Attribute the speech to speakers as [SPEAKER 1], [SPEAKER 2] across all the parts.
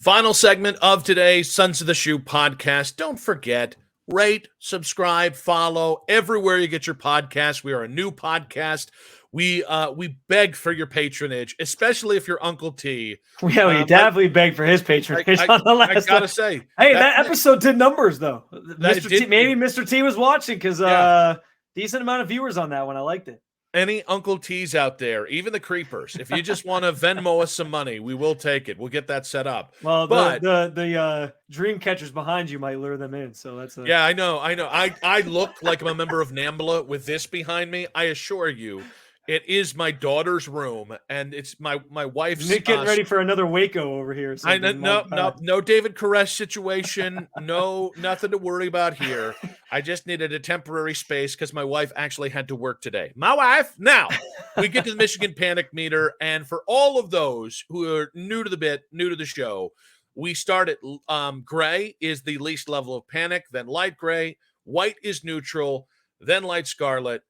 [SPEAKER 1] Final segment of today's Sons of the Shoe podcast. Don't forget, rate, subscribe, follow everywhere you get your podcast. We are a new podcast. We beg for your patronage, especially if you're Uncle T.
[SPEAKER 2] Yeah, we definitely begged for his patronage on the last.
[SPEAKER 1] I gotta say,
[SPEAKER 2] hey, that episode did numbers though. Mr. T, maybe Mr. T was watching because decent amount of viewers on that one. I liked it.
[SPEAKER 1] Any Uncle T's out there, even the creepers, if you just want to Venmo us some money, we will take it. We'll get that set up.
[SPEAKER 2] Well, the dream catchers behind you might lure them in. So that's
[SPEAKER 1] yeah, I know. I look like I'm a member of NAMBLA with this behind me. I assure you, it is my daughter's room, and it's my wife's.
[SPEAKER 2] Nick getting ready for another Waco over here. So
[SPEAKER 1] No David Koresh situation. No, nothing to worry about here. I just needed a temporary space because my wife actually had to work today. My wife. Now we get to the Michigan Panic Meter, and for all of those who are new to the show, we start at gray is the least level of panic, then light gray, white is neutral, then light scarlet.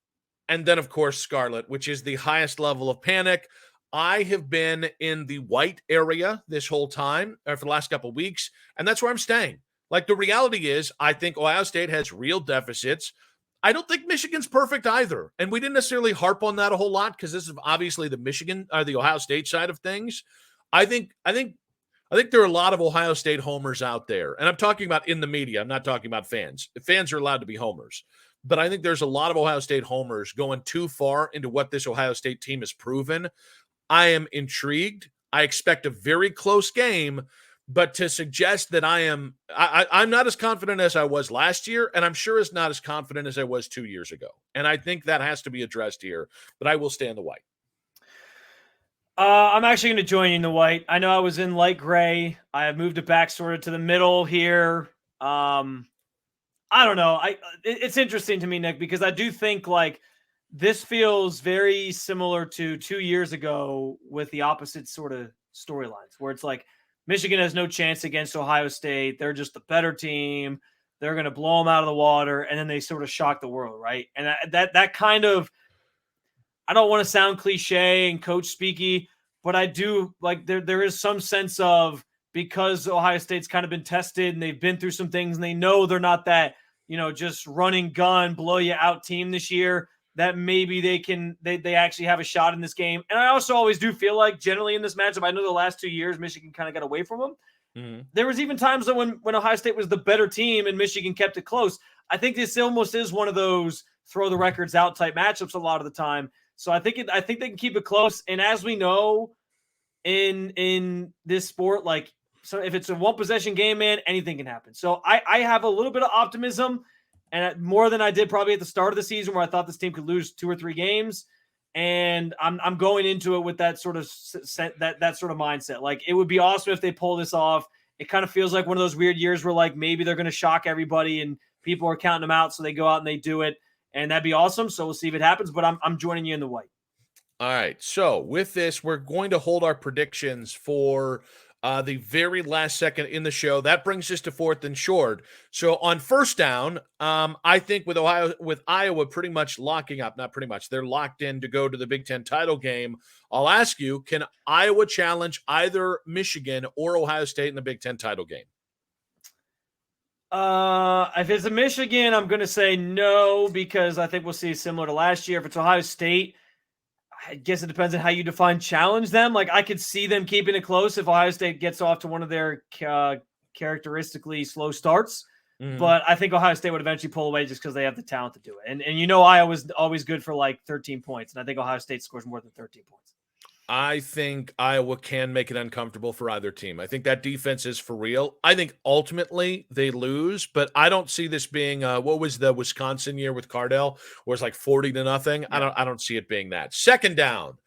[SPEAKER 1] And then, of course, scarlet, which is the highest level of panic. I have been in the white area this whole time for the last couple of weeks, and that's where I'm staying. Like, the reality is, I think Ohio State has real deficits. I don't think Michigan's perfect either. And we didn't necessarily harp on that a whole lot because this is obviously the Ohio State side of things. I think there are a lot of Ohio State homers out there. And I'm talking about in the media. I'm not talking about fans. Fans are allowed to be homers. But I think there's a lot of Ohio State homers going too far into what this Ohio State team has proven. I am intrigued. I expect a very close game, but to suggest that I'm not as confident as I was last year, and I'm sure it's not as confident as I was 2 years ago. And I think that has to be addressed here, but I will stay in the white.
[SPEAKER 2] I'm actually going to join you in the white. I know I was in light gray. I have moved it back sort of to the middle here. I don't know. It's interesting to me, Nick, because I do think like this feels very similar to 2 years ago with the opposite sort of storylines where it's like Michigan has no chance against Ohio State. They're just the better team. They're going to blow them out of the water. And then they sort of shock the world. Right. And that kind of, I don't want to sound cliche and coach speaky, but I do like there is some sense of, because Ohio State's kind of been tested and they've been through some things and they know they're not that, just running gun, blow you out team this year, that maybe they actually have a shot in this game. And I also always do feel like generally in this matchup, I know the last 2 years, Michigan kind of got away from them. Mm-hmm. There was even times that when Ohio State was the better team and Michigan kept it close. I think this almost is one of those throw the records out type matchups a lot of the time. So I think they can keep it close. And as we know in this sport, like, so if it's a one possession game, man, anything can happen. So I have a little bit of optimism, and more than I did probably at the start of the season where I thought this team could lose 2 or 3 games. And I'm going into it with that sort of that sort of mindset. Like, it would be awesome if they pull this off. It kind of feels like one of those weird years where like maybe they're going to shock everybody and people are counting them out. So they go out and they do it, and that'd be awesome. So we'll see if it happens, but I'm joining you in the white.
[SPEAKER 1] All right. So with this, we're going to hold our predictions for the very last second in the show. That brings us to 4th and short. So on first down, I think with Iowa pretty much locking up, not pretty much, they're locked in to go to the Big Ten title game. I'll ask you, can Iowa challenge either Michigan or Ohio State in the Big Ten title game?
[SPEAKER 2] If it's a Michigan, I'm going to say no, because I think we'll see similar to last year. If it's Ohio State, I guess it depends on how you define challenge them. Like, I could see them keeping it close if Ohio State gets off to one of their characteristically slow starts. Mm-hmm. But I think Ohio State would eventually pull away just because they have the talent to do it. And Iowa's always good for like 13 points. And I think Ohio State scores more than 13 points.
[SPEAKER 1] I think Iowa can make it uncomfortable for either team. I think that defense is for real. I think ultimately they lose, but I don't see this being what was the Wisconsin year with Cardell, where it's like 40-0. Yeah. I don't see it being that. Second down.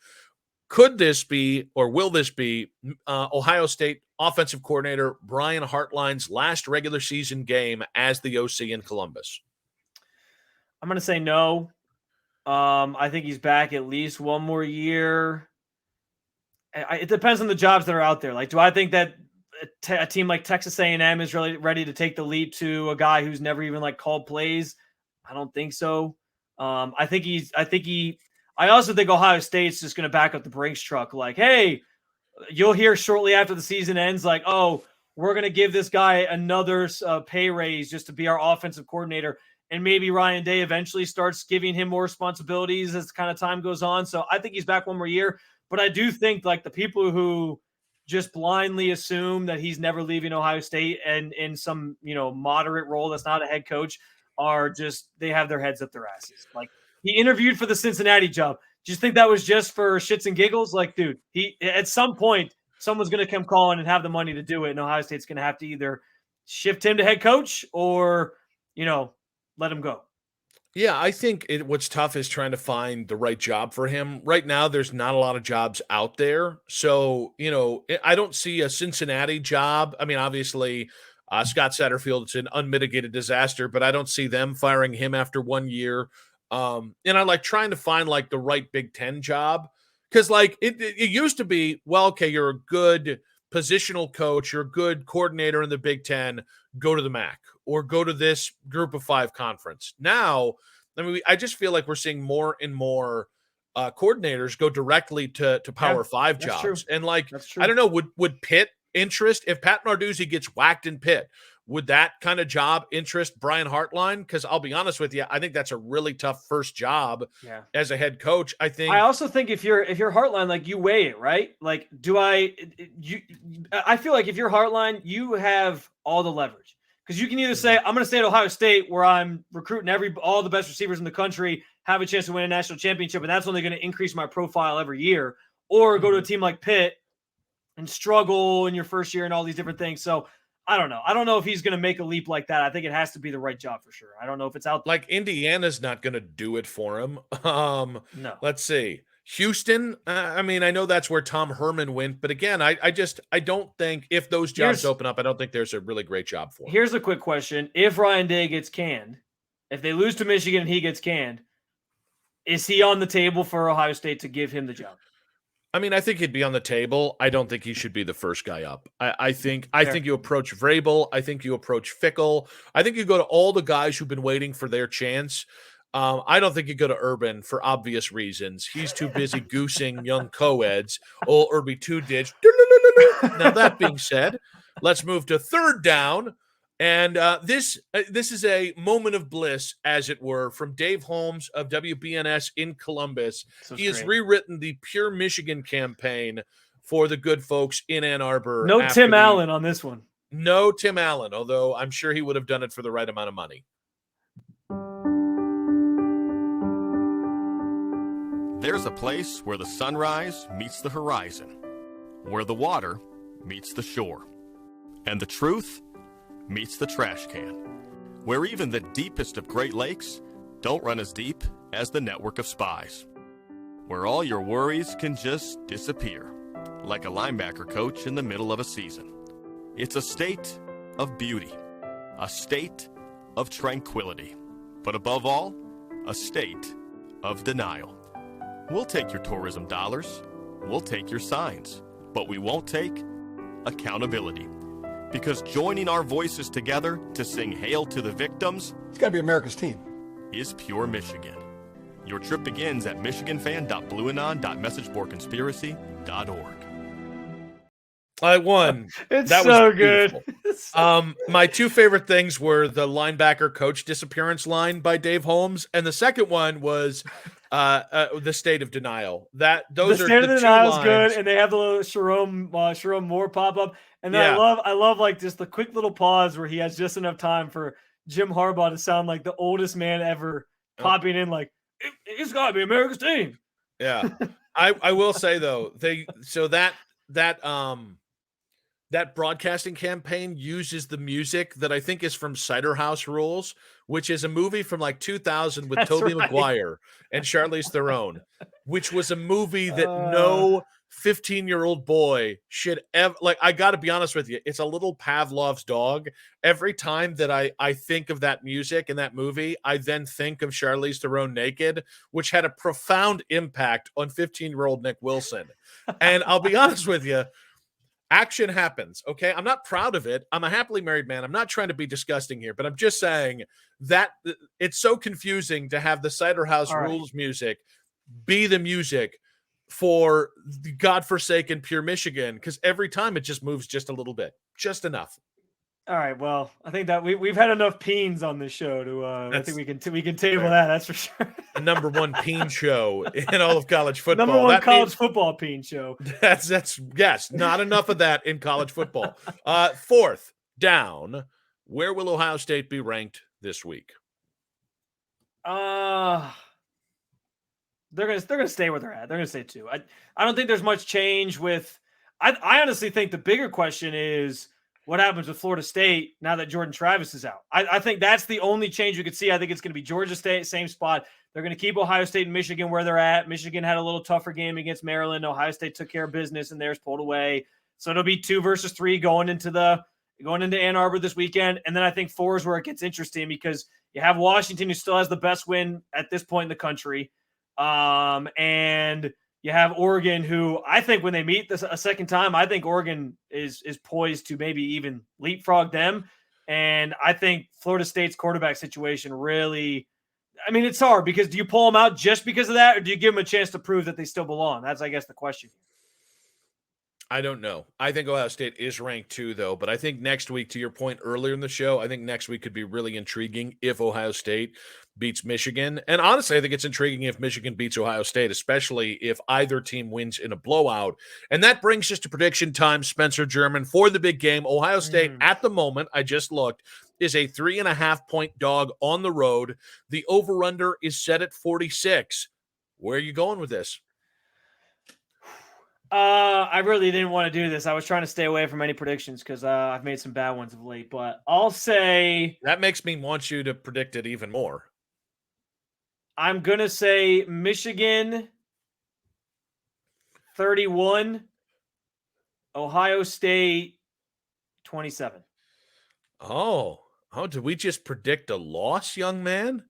[SPEAKER 1] Could this be, or will this be, Ohio State offensive coordinator Brian Hartline's last regular season game as the OC in Columbus?
[SPEAKER 2] I'm going to say no. I think he's back at least one more year. It depends on the jobs that are out there. Like, do I think that a team like Texas A&M is really ready to take the leap to a guy who's never even like called plays? I don't think so. I also think Ohio State's just going to back up the Brinks truck. Like, hey, you'll hear shortly after the season ends, like, oh, we're going to give this guy another pay raise just to be our offensive coordinator. And maybe Ryan Day eventually starts giving him more responsibilities as kind of time goes on. So I think he's back one more year. But I do think like the people who just blindly assume that he's never leaving Ohio State and in some, moderate role that's not a head coach are just, they have their heads up their asses. Like, he interviewed for the Cincinnati job. Do you think that was just for shits and giggles? Like, dude, he at some point someone's going to come calling and have the money to do it, and Ohio State's going to have to either shift him to head coach or, let him go.
[SPEAKER 1] Yeah, I think what's tough is trying to find the right job for him. Right now, there's not a lot of jobs out there. So, I don't see a Cincinnati job. I mean, obviously, Scott Satterfield, it's an unmitigated disaster, but I don't see them firing him after 1 year. And I like trying to find like the right Big Ten job. Because like it used to be, well, okay, you're a good positional coach, you're a good coordinator in the Big Ten, go to the MAC or go to this group of 5 conference. Now, I mean, I just feel like we're seeing more and more coordinators go directly to Power 5 jobs.
[SPEAKER 2] True.
[SPEAKER 1] And like,
[SPEAKER 2] That's true.
[SPEAKER 1] I don't know, would Pitt interest if Pat Narduzzi gets whacked in Pitt? Would that kind of job interest Brian Hartline? Because I'll be honest with you, I think that's a really tough first job as a head coach. I
[SPEAKER 2] also think if you're Hartline, like you weigh it, right? Like, I feel like if you're Hartline, you have all the leverage because you can either say, I'm going to stay at Ohio State where I'm recruiting all the best receivers in the country, have a chance to win a national championship, and that's only going to increase my profile every year, or go to a team like Pitt and struggle in your first year and all these different things. So I don't know. I don't know if he's going to make a leap like that. I think it has to be the right job for sure. I don't know if it's out there.
[SPEAKER 1] Like Indiana's not going to do it for him.
[SPEAKER 2] No.
[SPEAKER 1] Let's see. Houston, I mean, I know that's where Tom Herman went, but again, I don't think if those jobs open up, I don't think there's a really great job for him.
[SPEAKER 2] Here's a quick question. If Ryan Day gets canned, if they lose to Michigan and he gets canned, is he on the table for Ohio State to give him the job?
[SPEAKER 1] I mean, I think he'd be on the table. I don't think he should be the first guy up. I think you approach Vrabel. I think you approach Fickle. I think you go to all the guys who've been waiting for their chance. I don't think you go to Urban for obvious reasons. He's too busy goosing young co-eds. Oh, Irby 2 did. Now, that being said, let's move to third down. And this is a moment of bliss, as it were, from Dave Holmes of WBNS in Columbus. He has rewritten the Pure Michigan campaign for the good folks in Ann Arbor.
[SPEAKER 2] No Tim Allen on this one.
[SPEAKER 1] No Tim Allen, although I'm sure he would have done it for the right amount of money.
[SPEAKER 3] There's a place where the sunrise meets the horizon, where the water meets the shore, and the truth meets the trash can, where even the deepest of Great Lakes don't run as deep as the network of spies, where all your worries can just disappear, like a linebacker coach in the middle of a season. It's a state of beauty, a state of tranquility, but above all, a state of denial. We'll take your tourism dollars, we'll take your signs, but we won't take accountability. Because joining our voices together to sing Hail to the Victims,
[SPEAKER 4] it's got to be America's team,
[SPEAKER 3] is Pure Michigan. Your trip begins at michiganfan.blueanon.messageboardconspiracy.org.
[SPEAKER 1] I won.
[SPEAKER 2] It's
[SPEAKER 1] that
[SPEAKER 2] so
[SPEAKER 1] was
[SPEAKER 2] good.
[SPEAKER 1] My 2 favorite things were the linebacker coach disappearance line by Dave Holmes, and the second one was the state of denial. Those
[SPEAKER 2] the
[SPEAKER 1] are
[SPEAKER 2] state
[SPEAKER 1] the
[SPEAKER 2] of denial is
[SPEAKER 1] lines.
[SPEAKER 2] good, and they have the little Sharon Moore pop up, and then I love like just the quick little pause where he has just enough time for Jim Harbaugh to sound like the oldest man ever, popping in like it's got to be America's team.
[SPEAKER 1] Yeah, I will say though that broadcasting campaign uses the music that I think is from Cider House Rules, which is a movie from like 2000 with Tobey Maguire and Charlize Theron, which was a movie that no 15-year-old boy should ever like. I got to be honest with you. It's a little Pavlov's dog. Every time that I think of that music in that movie, I then think of Charlize Theron naked, which had a profound impact on 15-year-old Nick Wilson. And I'll be honest with you, action happens, okay? I'm not proud of it. I'm a happily married man. I'm not trying to be disgusting here, but I'm just saying that it's so confusing to have the Cider House Rules music be the music for the godforsaken pure Michigan, because every time it just moves just a little bit, just enough.
[SPEAKER 2] All right. Well, I think that we've had enough peens on this show to. I think we can table that. That's for sure.
[SPEAKER 1] The number one peen show in all of college football.
[SPEAKER 2] Number one college football peen show.
[SPEAKER 1] That's yes. Not enough of that in college football. Fourth down. Where will Ohio State be ranked this week?
[SPEAKER 2] They're gonna stay where they're at. They're gonna stay 2. I don't think there's much change with. I honestly think the bigger question is what happens with Florida State now that Jordan Travis is out. I think that's the only change you could see. I think it's going to be Georgia State, same spot. They're going to keep Ohio State and Michigan where they're at. Michigan had a little tougher game against Maryland. Ohio State took care of business and theirs pulled away. So it'll be 2 versus 3 going into Ann Arbor this weekend. And then I think 4 is where it gets interesting because you have Washington, who still has the best win at this point in the country. And you have Oregon, who I think when they meet a second time, I think Oregon is poised to maybe even leapfrog them. And I think Florida State's quarterback situation really, I mean, it's hard because do you pull them out just because of that, or do you give them a chance to prove that they still belong? That's, I guess, the question.
[SPEAKER 1] I don't know. I think Ohio State is ranked 2, though. But I think next week, to your point earlier in the show, I think next week could be really intriguing if Ohio State beats Michigan. And honestly, I think it's intriguing if Michigan beats Ohio State, especially if either team wins in a blowout. And that brings us to prediction time, Spencer German, for the big game. Ohio State, at the moment, I just looked, is a 3.5-point dog on the road. The over-under is set at 46. Where are you going with this?
[SPEAKER 2] I really didn't want to do this. I was trying to stay away from any predictions because I've made some bad ones of late. But I'll say
[SPEAKER 1] that makes me want you to predict it even more.
[SPEAKER 2] I'm gonna say Michigan 31, Ohio State 27.
[SPEAKER 1] Oh, did we just predict a loss, young man?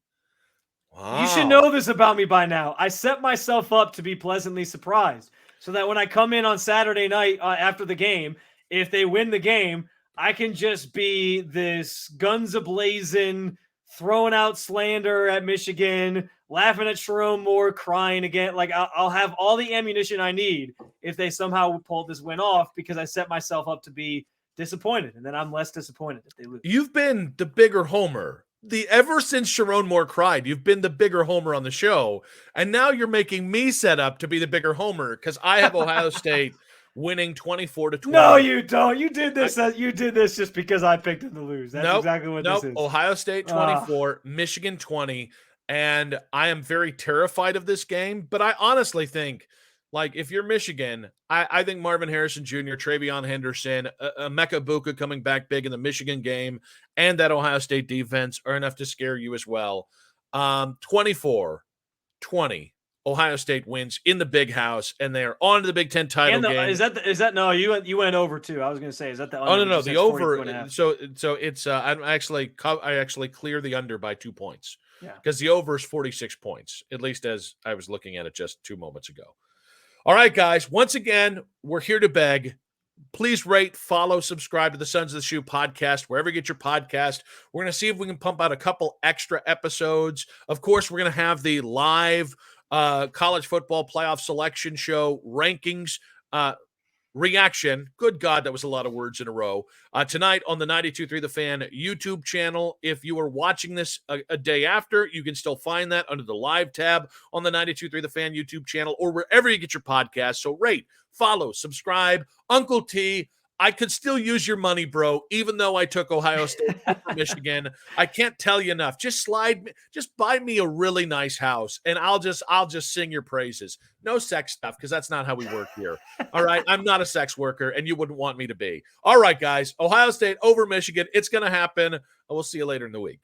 [SPEAKER 1] Wow.
[SPEAKER 2] You should know this about me by now. I set myself up to be pleasantly surprised. So that when I come in on Saturday night after the game, if they win the game, I can just be this guns a-blazing, throwing out slander at Michigan, laughing at Sharon Moore, crying again. Like I'll have all the ammunition I need if they somehow pull this win off because I set myself up to be disappointed, and then I'm less disappointed if they lose.
[SPEAKER 1] You've been the bigger homer. Ever since Sharon Moore cried, you've been the bigger homer on the show, and now you're making me set up to be the bigger homer because I have Ohio State winning 24-20.
[SPEAKER 2] No, you don't. You did this. You did this just because I picked them to lose. That's exactly what this is.
[SPEAKER 1] Ohio State 24, Michigan 20, and I am very terrified of this game. But I honestly think, like, if you're Michigan, I think Marvin Harrison Jr., Travion Henderson, Emeka Buka coming back big in the Michigan game, and that Ohio State defense are enough to scare you as well. 24-20, Ohio State wins in the big house, and they are on to the Big Ten title game.
[SPEAKER 2] Is that no? You went over too. I was going to say, is that the under?
[SPEAKER 1] Oh no, the over. So it's I actually clear the under by 2 points.
[SPEAKER 2] Yeah,
[SPEAKER 1] because the over is 46 points, at least as I was looking at it just 2 moments ago. All right, guys. Once again, we're here to beg. Please rate, follow, subscribe to the Sons of the Shoe podcast, wherever you get your podcast. We're going to see if we can pump out a couple extra episodes. Of course, we're going to have the live college football playoff selection show rankings reaction. Good God, that was a lot of words in a row. Tonight on the 92.3 The Fan YouTube channel. If you are watching this a day after, you can still find that under the live tab on the 92.3 The Fan YouTube channel or wherever you get your podcast. So rate, follow, subscribe. Uncle T, I could still use your money, bro, even though I took Ohio State over Michigan. I can't tell you enough. Just buy me a really nice house, and I'll just sing your praises. No sex stuff, because that's not how we work here. All right? I'm not a sex worker, and you wouldn't want me to be. All right, guys. Ohio State over Michigan. It's going to happen. We'll see you later in the week.